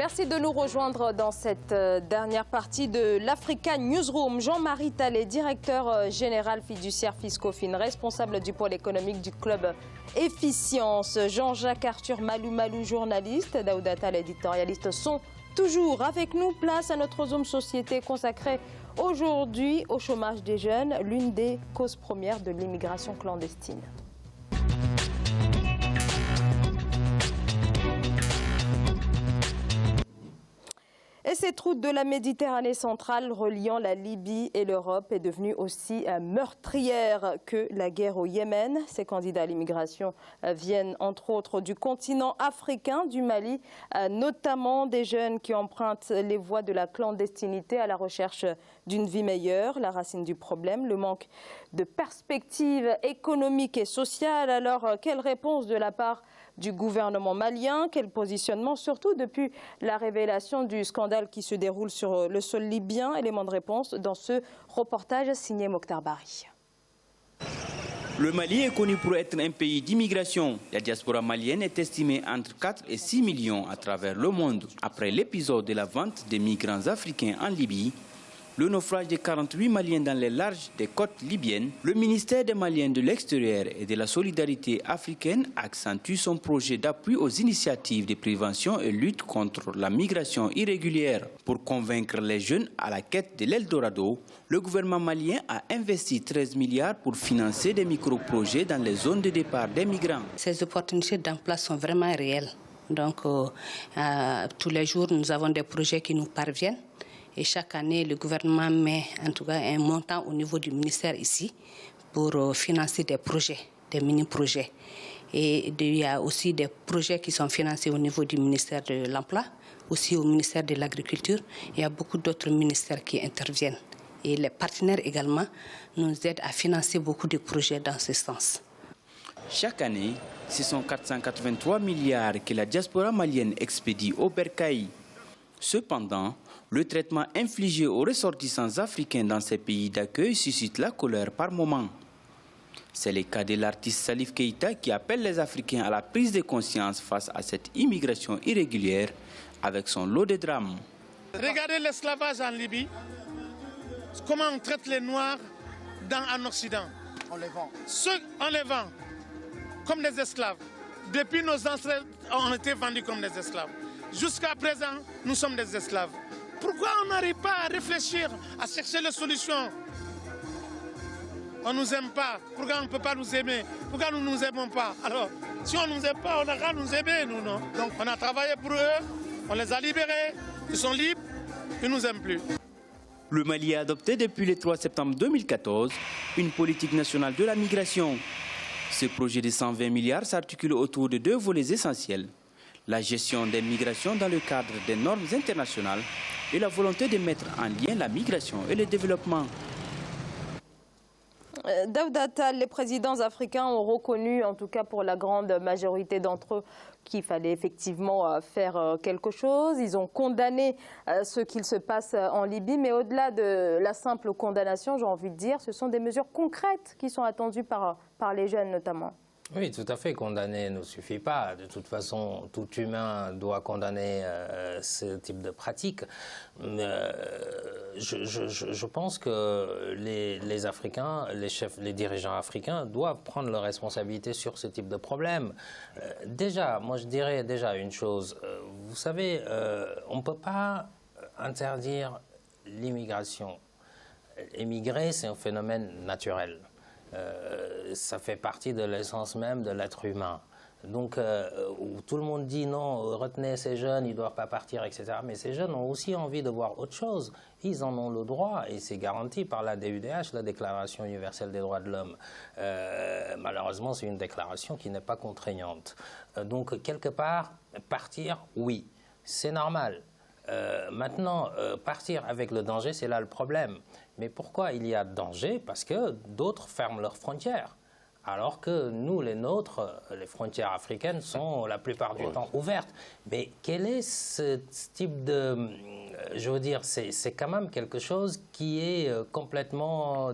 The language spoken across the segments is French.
Merci de nous rejoindre dans cette dernière partie de l'Africa Newsroom. Jean-Marie Talley, directeur général fiduciaire Fiscofin, responsable du pôle économique du club Efficience. Jean-Jacques Arthur Malou, journaliste. Daouda Tall, éditorialiste, sont toujours avec nous. Place à notre Zoom Société consacrée aujourd'hui au chômage des jeunes, l'une des causes premières de l'immigration clandestine. Et cette route de la Méditerranée centrale reliant la Libye et l'Europe est devenue aussi meurtrière que la guerre au Yémen. Ces candidats à l'immigration viennent entre autres du continent africain, du Mali, notamment des jeunes qui empruntent les voies de la clandestinité à la recherche d'une vie meilleure. La racine du problème, le manque de perspectives économiques et sociales. Alors, quelle réponse de la part du gouvernement malien? Quel positionnement, surtout depuis la révélation du scandale qui se déroule sur le sol libyen? Élément de réponse dans ce reportage signé Mokhtar Bari. Le Mali est connu pour être un pays d'immigration. La diaspora malienne est estimée entre 4 et 6 millions à travers le monde. Après l'épisode de la vente des migrants africains en Libye, le naufrage des 48 Maliens dans les larges des côtes libyennes, le ministère des Maliens de l'Extérieur et de la Solidarité africaine accentue son projet d'appui aux initiatives de prévention et lutte contre la migration irrégulière. Pour convaincre les jeunes à la quête de l'Eldorado, le gouvernement malien a investi 13 milliards pour financer des micro-projets dans les zones de départ des migrants. Ces opportunités d'emploi sont vraiment réelles. Donc, tous les jours, nous avons des projets qui nous parviennent. Et chaque année, le gouvernement met en tout cas un montant au niveau du ministère ici pour financer des projets, des mini-projets. Et il y a aussi des projets qui sont financés au niveau du ministère de l'Emploi, aussi au ministère de l'Agriculture. Il y a beaucoup d'autres ministères qui interviennent. Et les partenaires également nous aident à financer beaucoup de projets dans ce sens. Chaque année, ce sont 483 milliards que la diaspora malienne expédie au Bercail. Cependant, le traitement infligé aux ressortissants africains dans ces pays d'accueil suscite la colère par moments. C'est le cas de l'artiste Salif Keïta qui appelle les Africains à la prise de conscience face à cette immigration irrégulière avec son lot de drames. Regardez l'esclavage en Libye, comment on traite les Noirs en Occident. On les vend comme des esclaves. Depuis nos ancêtres ont été vendus comme des esclaves. Jusqu'à présent, nous sommes des esclaves. Pourquoi on n'arrive pas à réfléchir, à chercher les solutions? On ne nous aime pas. Pourquoi on ne peut pas nous aimer? Pourquoi nous ne nous aimons pas? Alors, si on ne nous aime pas, on n'a qu'à nous aimer, nous, non? Donc, on a travaillé pour eux, on les a libérés, ils sont libres, ils ne nous aiment plus. Le Mali a adopté depuis le 3 septembre 2014 une politique nationale de la migration. Ce projet de 120 milliards s'articule autour de deux volets essentiels. La gestion des migrations dans le cadre des normes internationales et la volonté de mettre en lien la migration et le développement. Daouda Tall, les présidents africains ont reconnu, en tout cas pour la grande majorité d'entre eux, qu'il fallait effectivement faire quelque chose. Ils ont condamné ce qu'il se passe en Libye, mais au-delà de la simple condamnation, j'ai envie de dire, ce sont des mesures concrètes qui sont attendues par les jeunes notamment. Oui, tout à fait. Condamner ne suffit pas. De toute façon, tout humain doit condamner ce type de pratique. Je pense que les Africains, les dirigeants africains doivent prendre leurs responsabilités sur ce type de problème. Déjà, moi je dirais déjà une chose. Vous savez, on ne peut pas interdire l'immigration. Émigrer, c'est un phénomène naturel. Ça fait partie de l'essence même de l'être humain. Donc, tout le monde dit non, retenez ces jeunes, ils ne doivent pas partir, etc. Mais ces jeunes ont aussi envie de voir autre chose. Ils en ont le droit et c'est garanti par la DUDH, la Déclaration universelle des droits de l'homme. Malheureusement, c'est une déclaration qui n'est pas contraignante. Donc, quelque part, partir, oui, c'est normal. Maintenant, partir avec le danger, c'est là le problème. Mais pourquoi il y a danger? Parce que d'autres ferment leurs frontières. Alors que nous, les nôtres, les frontières africaines sont la plupart du temps ouvertes. Mais quel est ce type de... je veux dire, c'est quand même quelque chose qui est complètement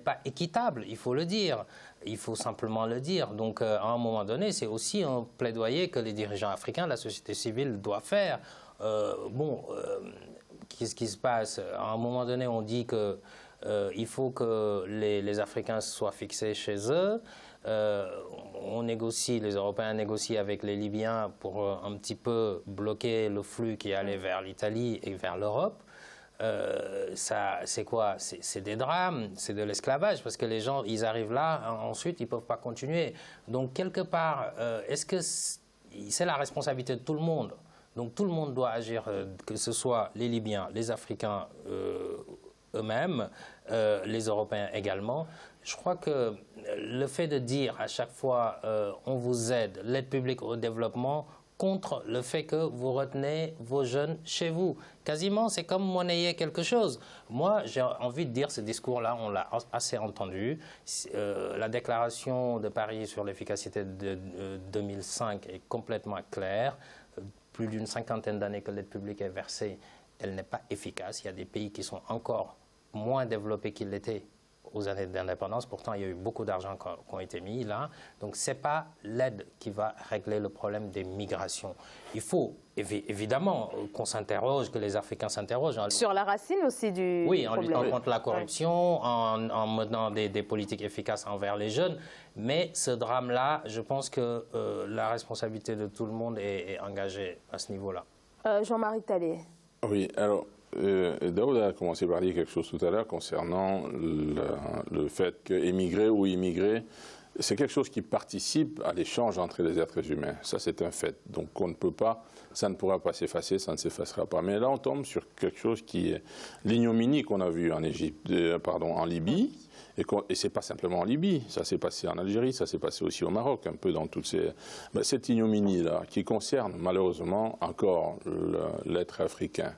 pas équitable, il faut le dire. Il faut simplement le dire. Donc, à un moment donné, c'est aussi un plaidoyer que les dirigeants africains, la société civile, doivent faire. Qu'est-ce qui se passe? À un moment donné, on dit que il faut que les Africains soient fixés chez eux. On négocie, les Européens négocient avec les Libyens pour un petit peu bloquer le flux qui allait vers l'Italie et vers l'Europe. C'est quoi? C'est des drames, c'est de l'esclavage, parce que les gens, ils arrivent là, ensuite, ils ne peuvent pas continuer. Donc, quelque part, est-ce que c'est la responsabilité de tout le monde? Donc, tout le monde doit agir, que ce soit les Libyens, les Africains eux-mêmes, les Européens également. Je crois que le fait de dire à chaque fois on vous aide, l'aide publique au développement, contre le fait que vous retenez vos jeunes chez vous. Quasiment, c'est comme monnayer quelque chose. Moi, j'ai envie de dire, ce discours-là, on l'a assez entendu. La déclaration de Paris sur l'efficacité de 2005 est complètement claire. Plus d'une cinquantaine d'années que l'aide publique est versée, elle n'est pas efficace. Il y a des pays qui sont encore moins développés qu'ils l'étaient aux années d'indépendance. Pourtant, il y a eu beaucoup d'argent qui ont été mis là. Donc, ce n'est pas l'aide qui va régler le problème des migrations. Il faut évidemment qu'on s'interroge, que les Africains s'interrogent. Sur la racine aussi du problème. Oui, en luttant contre la corruption, en menant des politiques efficaces envers les jeunes. Mais ce drame-là, je pense que la responsabilité de tout le monde est engagée à ce niveau-là. Jean-Marie Talley. Oui, alors, Daoud a commencé par dire quelque chose tout à l'heure concernant le fait qu'émigrer ou immigrer, c'est quelque chose qui participe à l'échange entre les êtres humains. Ça, c'est un fait. Donc, on ne peut pas, ça ne pourra pas s'effacer, ça ne s'effacera pas. Mais là, on tombe sur quelque chose qui est l'ignominie qu'on a vue en en Libye. Et ce n'est pas simplement en Libye, ça s'est passé en Algérie, ça s'est passé aussi au Maroc, un peu dans toutes ces... cette ignominie-là, qui concerne malheureusement encore l'être africain,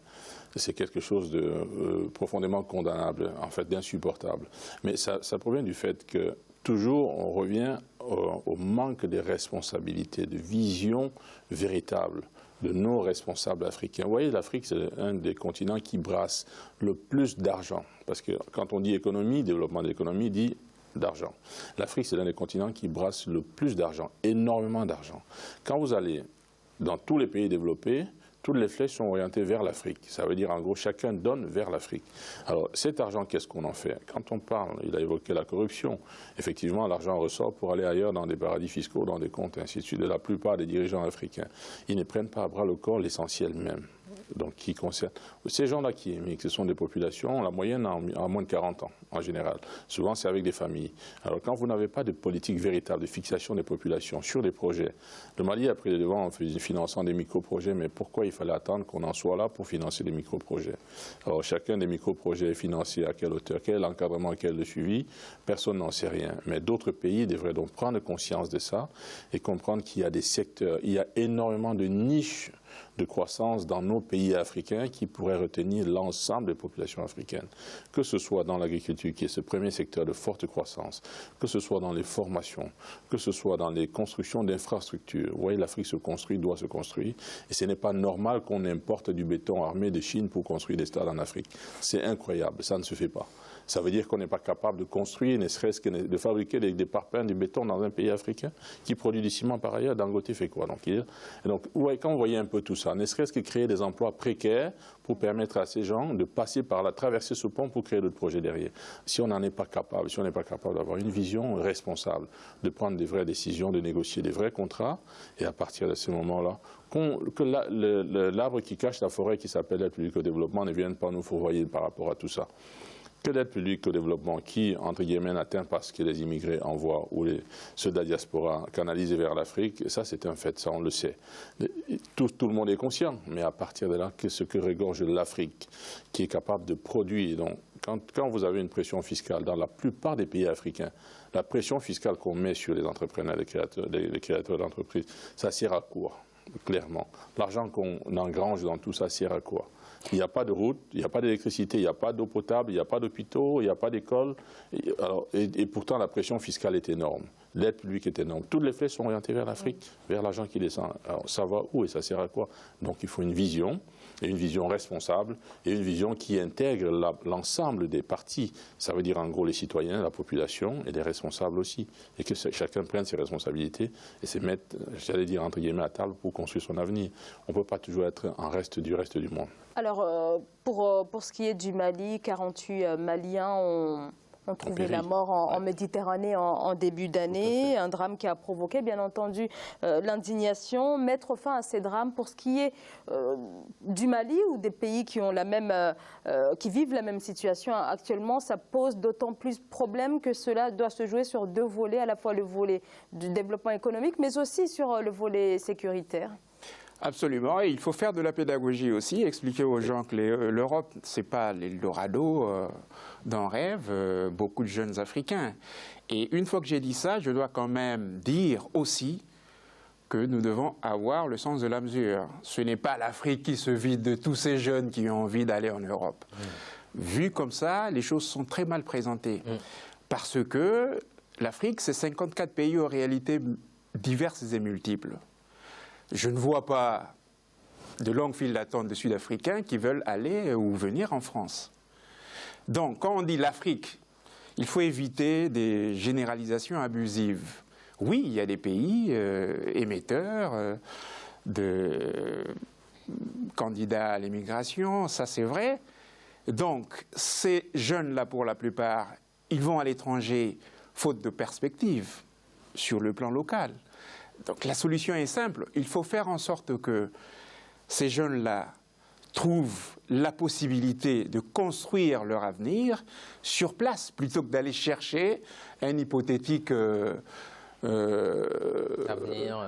c'est quelque chose de profondément condamnable, en fait d'insupportable. Mais ça provient du fait que toujours on revient au manque de responsabilité, de vision véritable de nos responsables africains. Vous voyez, l'Afrique, c'est un des continents qui brasse le plus d'argent. Parce que quand on dit économie, développement de l'économie, dit d'argent. L'Afrique, c'est l'un des continents qui brasse le plus d'argent, énormément d'argent. Quand vous allez dans tous les pays développés, toutes les flèches sont orientées vers l'Afrique. Ça veut dire, en gros, chacun donne vers l'Afrique. Alors, cet argent, qu'est-ce qu'on en fait? Quand on parle, il a évoqué la corruption. Effectivement, l'argent ressort pour aller ailleurs dans des paradis fiscaux, dans des comptes, ainsi de suite. De la plupart des dirigeants africains, ils ne prennent pas à bras le corps l'essentiel même. Donc, qui concerne... Ces gens-là qui émigrent, ce sont des populations, la moyenne a moins de 40 ans, en général. Souvent, c'est avec des familles. Alors, quand vous n'avez pas de politique véritable de fixation des populations sur des projets, le Mali a pris le devant en finançant des micro-projets, mais pourquoi il fallait attendre qu'on en soit là pour financer des micro-projets? Alors, chacun des micro-projets est financé à quelle hauteur, quel encadrement, quel suivi, personne n'en sait rien. Mais d'autres pays devraient donc prendre conscience de ça et comprendre qu'il y a des secteurs, il y a énormément de niches de croissance dans nos pays africains qui pourraient retenir l'ensemble des populations africaines, que ce soit dans l'agriculture, qui est ce premier secteur de forte croissance, que ce soit dans les formations, que ce soit dans les constructions d'infrastructures. Vous voyez, l'Afrique se construit, doit se construire, et ce n'est pas normal qu'on importe du béton armé de Chine pour construire des stades en Afrique. C'est incroyable, ça ne se fait pas. Ça veut dire qu'on n'est pas capable de construire, ne serait-ce que de fabriquer des parpaings, du béton dans un pays africain qui produit du ciment par ailleurs. Dangote fait quoi? Donc, quand vous voyez un peu tout ça, ne serait-ce que créer des emplois précaires pour permettre à ces gens de passer par là, traverser ce pont pour créer d'autres projets derrière. Si on n'en est pas capable, si on n'est pas capable d'avoir une vision responsable, de prendre des vraies décisions, de négocier des vrais contrats, et à partir de ce moment-là, que l'arbre qui cache la forêt qui s'appelle l'aide publique au développement ne vienne pas nous fourvoyer par rapport à tout ça. Que l'aide publique au développement qui, entre guillemets, n'atteint pas ce que les immigrés envoient ou ceux de la diaspora canalisés vers l'Afrique, ça c'est un fait, ça on le sait. Tout le monde est conscient, mais à partir de là, qu'est-ce que regorge l'Afrique qui est capable de produire? Donc, quand vous avez une pression fiscale dans la plupart des pays africains, la pression fiscale qu'on met sur les entrepreneurs, les créateurs d'entreprises, ça sert à quoi? Clairement. L'argent qu'on engrange dans tout ça sert à quoi? Il n'y a pas de route, il n'y a pas d'électricité, il n'y a pas d'eau potable, il n'y a pas d'hôpitaux, il n'y a pas d'école. Et pourtant, la pression fiscale est énorme. L'aide publique est énorme. Toutes les flèches sont orientées vers l'Afrique, vers l'argent qui descend. Alors, ça va où et ça sert à quoi? Donc, il faut une vision, et une vision responsable, et une vision qui intègre l'ensemble des partis. Ça veut dire, en gros, les citoyens, la population, et les responsables aussi. Et que chacun prenne ses responsabilités et se mette, j'allais dire, entre guillemets, à table pour construire son avenir. On ne peut pas toujours être en reste du monde. Alors, pour ce qui est du Mali, 48 Maliens ont trouvé la mort en Méditerranée en début d'année. Un drame qui a provoqué, bien entendu, l'indignation. Mettre fin à ces drames pour ce qui est du Mali ou des pays qui vivent la même situation actuellement, ça pose d'autant plus de problèmes que cela doit se jouer sur deux volets, à la fois le volet du développement économique, mais aussi sur le volet sécuritaire. Absolument, et il faut faire de la pédagogie aussi, expliquer aux gens que l'Europe, ce n'est pas l'Eldorado d'un rêve, beaucoup de jeunes Africains. Et une fois que j'ai dit ça, je dois quand même dire aussi que nous devons avoir le sens de la mesure. Ce n'est pas l'Afrique qui se vide de tous ces jeunes qui ont envie d'aller en Europe. Vu comme ça, les choses sont très mal présentées. Parce que l'Afrique, c'est 54 pays aux réalités diverses et multiples. Je ne vois pas de longues files d'attente de Sud-Africains qui veulent aller ou venir en France. Donc, quand on dit l'Afrique, il faut éviter des généralisations abusives. Oui, il y a des pays émetteurs de candidats à l'immigration, ça c'est vrai. Donc, ces jeunes-là, pour la plupart, ils vont à l'étranger faute de perspective sur le plan local. Donc la solution est simple, il faut faire en sorte que ces jeunes-là trouvent la possibilité de construire leur avenir sur place, plutôt que d'aller chercher un hypothétique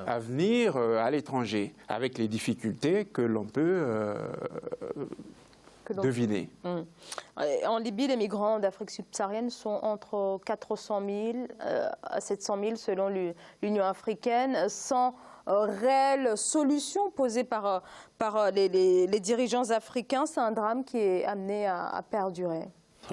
avenir à l'étranger, avec les difficultés que l'on peut deviner. En Libye, les migrants d'Afrique subsaharienne sont entre 400 000 à 700 000 selon l'Union africaine, sans réelle solution posée par les dirigeants africains. C'est un drame qui est amené à perdurer.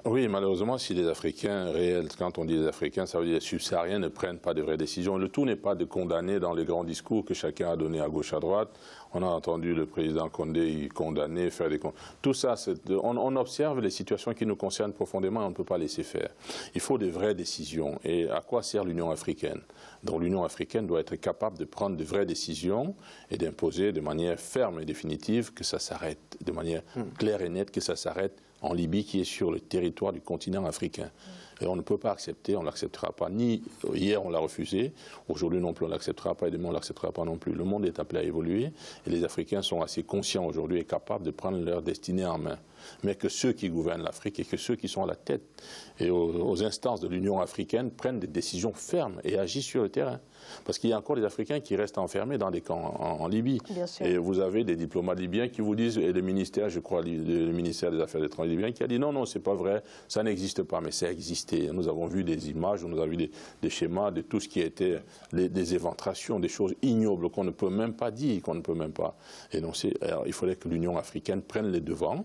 Oui, malheureusement, si les Africains réels, quand on dit les Africains, ça veut dire les subsahariens ne prennent pas de vraies décisions. Le tout n'est pas de condamner dans les grands discours que chacun a donnés à gauche, à droite. On a entendu le président Condé condamner, faire des... Tout ça, on observe les situations qui nous concernent profondément et on ne peut pas laisser faire. Il faut de vraies décisions. Et à quoi sert l'Union africaine? Donc l'Union africaine doit être capable de prendre de vraies décisions et d'imposer de manière ferme et définitive que ça s'arrête, de manière claire et nette, que ça s'arrête en Libye, qui est sur le territoire du continent africain. Et on ne peut pas accepter, on ne l'acceptera pas. Ni hier on l'a refusé, aujourd'hui non plus on ne l'acceptera pas et demain on ne l'acceptera pas non plus. Le monde est appelé à évoluer et les Africains sont assez conscients aujourd'hui et capables de prendre leur destinée en main. Mais que ceux qui gouvernent l'Afrique et que ceux qui sont à la tête et aux instances de l'Union africaine prennent des décisions fermes et agissent sur le terrain. Parce qu'il y a encore des Africains qui restent enfermés dans des camps en Libye. Et vous avez des diplomates libyens qui vous disent, et le ministère, je crois, le ministère des Affaires étrangères libyen, qui a dit non, non, c'est pas vrai, ça n'existe pas, mais ça existait. Nous avons vu des images, nous avons vu des schémas de tout ce qui était des éventrations, des choses ignobles qu'on ne peut même pas dire, qu'on ne peut même pas. Et donc, il faudrait que l'Union africaine prenne les devants.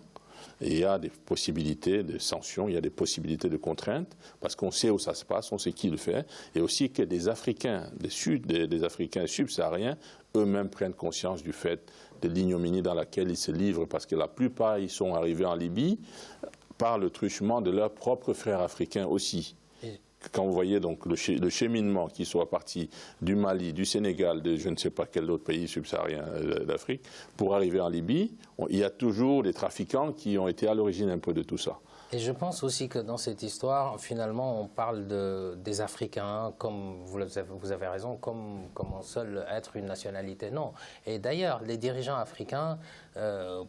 Et il y a des possibilités de sanctions, il y a des possibilités de contraintes, parce qu'on sait où ça se passe, on sait qui le fait, et aussi que des Africains, des Africains subsahariens, eux-mêmes prennent conscience du fait de l'ignominie dans laquelle ils se livrent, parce que la plupart, ils sont arrivés en Libye par le truchement de leurs propres frères africains aussi. Quand vous voyez donc le cheminement qui soit parti du Mali, du Sénégal, de je ne sais pas quel autre pays subsaharien d'Afrique, pour arriver en Libye, il y a toujours des trafiquants qui ont été à l'origine un peu de tout ça. Et je pense aussi que dans cette histoire, finalement, on parle des Africains, comme vous avez raison, comme un seul être, une nationalité. Non. Et d'ailleurs, les dirigeants africains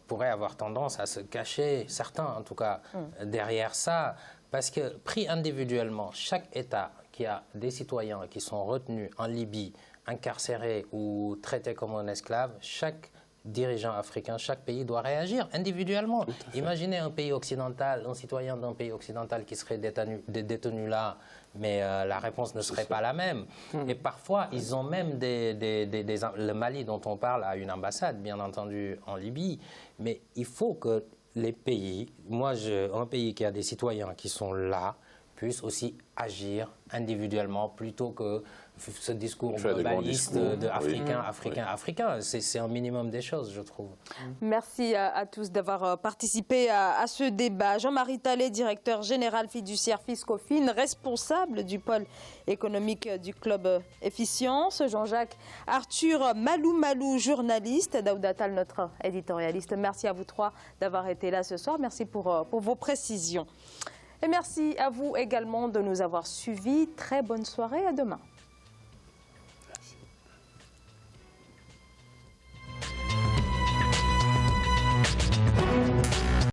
pourraient avoir tendance à se cacher, certains en tout cas, derrière ça. Parce que, pris individuellement, chaque État qui a des citoyens qui sont retenus en Libye, incarcérés ou traités comme un esclave, chaque dirigeants africains, chaque pays doit réagir individuellement. Imaginez un pays occidental, un citoyen d'un pays occidental qui serait détenu là, mais la réponse ne serait pas la même. Et parfois, ils ont même le Mali dont on parle a une ambassade, bien entendu, en Libye, mais il faut que les pays, un pays qui a des citoyens qui sont là, puisse aussi agir individuellement plutôt que ce discours globaliste d'Africain. C'est un minimum des choses, je trouve. Merci à tous d'avoir participé à ce débat. Jean-Marie Talley, directeur général fiduciaire Fiscofin, responsable du pôle économique du club Efficience. Jean-Jacques Arthur Malou, journaliste. Daouda Tall, notre éditorialiste. Merci à vous trois d'avoir été là ce soir. Merci pour vos précisions. Et merci à vous également de nous avoir suivis. Très bonne soirée, à demain.